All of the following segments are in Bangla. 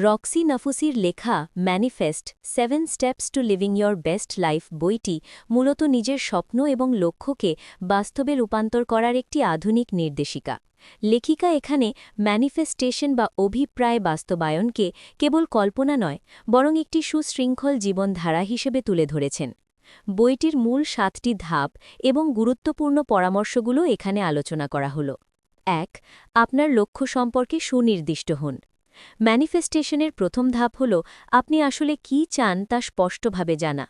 রক্সি নাফুসির লেখা manifest 7 steps to living your best life বইটি মূলত নিজের স্বপ্ন এবং লক্ষ্যকে বাস্তবে রূপান্তর করার একটি আধুনিক নির্দেশিকা। লেখিকা এখানে ম্যানিফেস্টেশন বা অভিপ্রায় বাস্তবায়নকে কেবল কল্পনা নয়, বরং একটি সুশৃঙ্খল জীবনধারা হিসেবে তুলে ধরেছেন। বইটির মূল 7টি ধাপ এবং গুরুত্বপূর্ণ পরামর্শগুলো এখানে আলোচনা করা হল। 1. আপনার লক্ষ্য সম্পর্কে সুনির্দিষ্ট হন। ম্যানিফেস্টেশনের প্রথম ধাপ হল আপনি আসলে কি চান তা স্পষ্টভাবে জানা।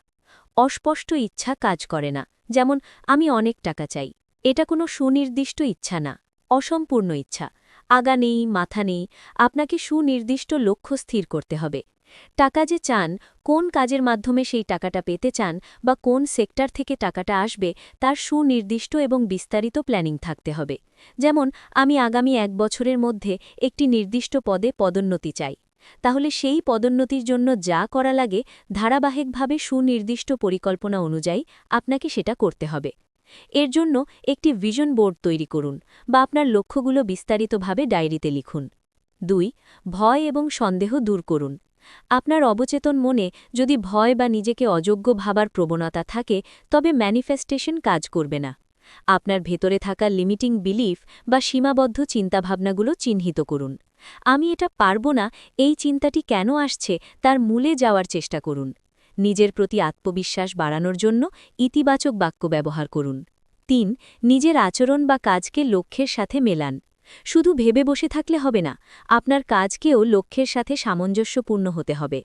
অস্পষ্ট ইচ্ছা কাজ করে না, যেমন আমি অনেক টাকা চাই, এটা কোনো সুনির্দিষ্ট ইচ্ছা না, অসম্পূর্ণ ইচ্ছা। আগা নেই, মাথা নেই, আপনাকে সুনির্দিষ্ট লক্ষ্য স্থির করতে হবে। টাকা যে চান, কোন কাজের মাধ্যমে সেই টাকাটা পেতে চান বা কোন সেক্টর থেকে টাকাটা আসবে তার সুনির্দিষ্ট এবং বিস্তারিত প্ল্যানিং থাকতে হবে। যেমন আমি আগামী 1 বছরের মধ্যে একটি নির্দিষ্ট পদে পদোন্নতি চাই, তাহলে সেই পদোন্নতির জন্য যা করা লাগে ধারাবাহিকভাবে সুনির্দিষ্ট পরিকল্পনা অনুযায়ী আপনাকে সেটা করতে হবে। এর জন্য একটি ভিশন বোর্ড তৈরি করুন বা আপনার লক্ষ্যগুলো বিস্তারিতভাবে ডায়েরিতে লিখুন। 2. ভয় এবং সন্দেহ দূর করুন। আপনার অবচেতন মনে যদি ভয় বা নিজেকে অযোগ্য ভাবার প্রবণতা থাকে, তবে ম্যানিফেস্টেশন কাজ করবে না। আপনার ভেতরে থাকা লিমিটিং বিলিফ বা সীমাবদ্ধ চিন্তাভাবনাগুলো চিহ্নিত করুন। আমি এটা পারব না, এই চিন্তাটি কেন আসছে তার মূলে যাওয়ার চেষ্টা করুন। নিজের প্রতি আত্মবিশ্বাস বাড়ানোর জন্য ইতিবাচক বাক্য ব্যবহার করুন। 3. নিজের আচরণ বা কাজকে লক্ষ্যের সাথে মেলান। শুধু ভেবে বসে থাকলে হবে না, আপনার কাজকেও লক্ষ্যের সাথে সামঞ্জস্যপূর্ণ হতে হবে।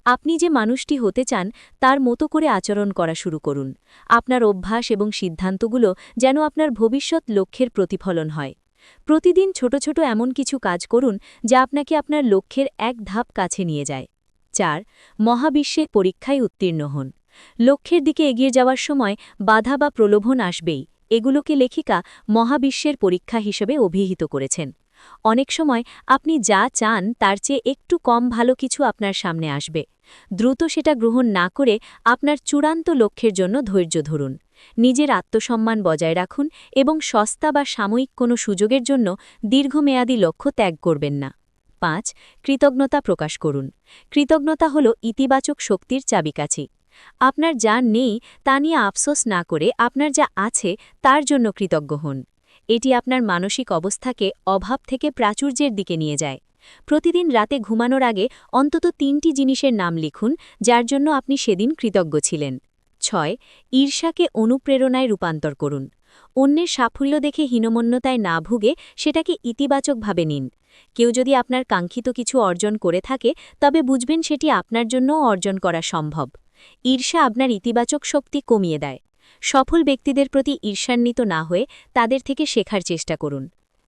আপনি যে মানুষটি হতে চান তার মতো করে আচরণ করা শুরু করুন। আপনার অভ্যাস এবং সিদ্ধান্তগুলো যেন আপনার ভবিষ্যৎ লক্ষ্যের প্রতিফলন হয়। প্রতিদিন ছোট ছোট এমন কিছু কাজ করুন যা আপনাকে আপনার লক্ষ্যের এক ধাপ কাছে নিয়ে যায়। 4. মহাবিশ্বের পরীক্ষায় উত্তীর্ণ হন। লক্ষ্যের দিকে এগিয়ে যাওয়ার সময় বাধা বা প্রলোভন আসবেই, এগুলোকে লেখিকা মহাবিশ্বের পরীক্ষা হিসেবে অভিহিত করেছেন। অনেক সময় আপনি যা চান তার চেয়ে একটু কম ভালো কিছু আপনার সামনে আসবে। দ্রুত সেটা গ্রহণ না করে আপনার চূড়ান্ত লক্ষ্যের জন্য ধৈর্য ধরুন। নিজের আত্মসম্মান বজায় রাখুন এবং সস্তা বা সাময়িক কোনো সুযোগের জন্য দীর্ঘমেয়াদী লক্ষ্য ত্যাগ করবেন না। 5. কৃতজ্ঞতা প্রকাশ করুন। কৃতজ্ঞতা হল ইতিবাচক শক্তির চাবিকাঠি। আপনার যা নেই তা নিয়ে আফসোস না করে আপনার যা আছে তার জন্য কৃতজ্ঞ হন। এটি আপনার মানসিক অবস্থাকে অভাব থেকে প্রাচুর্যের দিকে নিয়ে যায়। প্রতিদিন রাতে ঘুমানোর আগে অন্তত 3টি জিনিসের নাম লিখুন যার জন্য আপনি সেদিন কৃতজ্ঞ ছিলেন। 6. ঈর্ষাকে অনুপ্রেরণায় রূপান্তর করুন। অন্যের সাফল্য দেখে হীনমন্যতায় না ভুগে সেটাকে ইতিবাচকভাবে নিন। কেউ যদি আপনার কাঙ্ক্ষিত কিছু অর্জন করে থাকে, তবে বুঝবেন সেটি আপনার জন্যও অর্জন করা সম্ভব। ঈর্ষা আপনার ইতিবাচক শক্তি কমিয়ে দেয়। সফল ব্যক্তিদের প্রতি ঈর্ষান্বিত না হয়ে তাদের থেকে শেখার চেষ্টা করুন।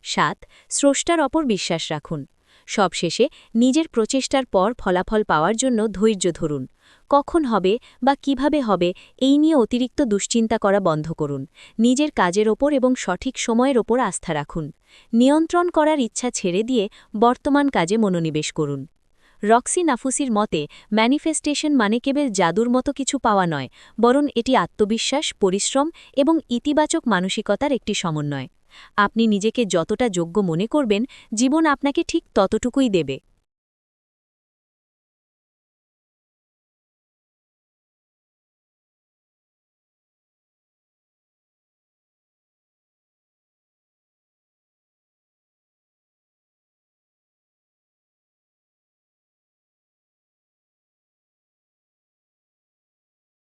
7. স্রষ্টার ওপর বিশ্বাস রাখুন। সবশেষে নিজের প্রচেষ্টার পর ফলাফল পাওয়ার জন্য ধৈর্য ধরুন। কখন হবে বা কিভাবে হবে এই নিয়ে অতিরিক্ত দুশ্চিন্তা করা বন্ধ করুন। নিজের কাজের ওপর এবং সঠিক সময়ের ওপর আস্থা রাখুন। নিয়ন্ত্রণ করার ইচ্ছা ছেড়ে দিয়ে বর্তমান কাজে মনোনিবেশ করুন। রক্সি নাফুসির মতে ম্যানিফেস্টেশন মানে কেবল জাদুর মতো কিছু পাওয়া নয়, বরং এটি আত্মবিশ্বাস, পরিশ্রম এবং ইতিবাচক মানসিকতার একটি সমন্বয়। আপনি নিজেকে যতটা যোগ্য মনে করবেন, জীবন আপনাকে ঠিক ততটুকুই দেবে।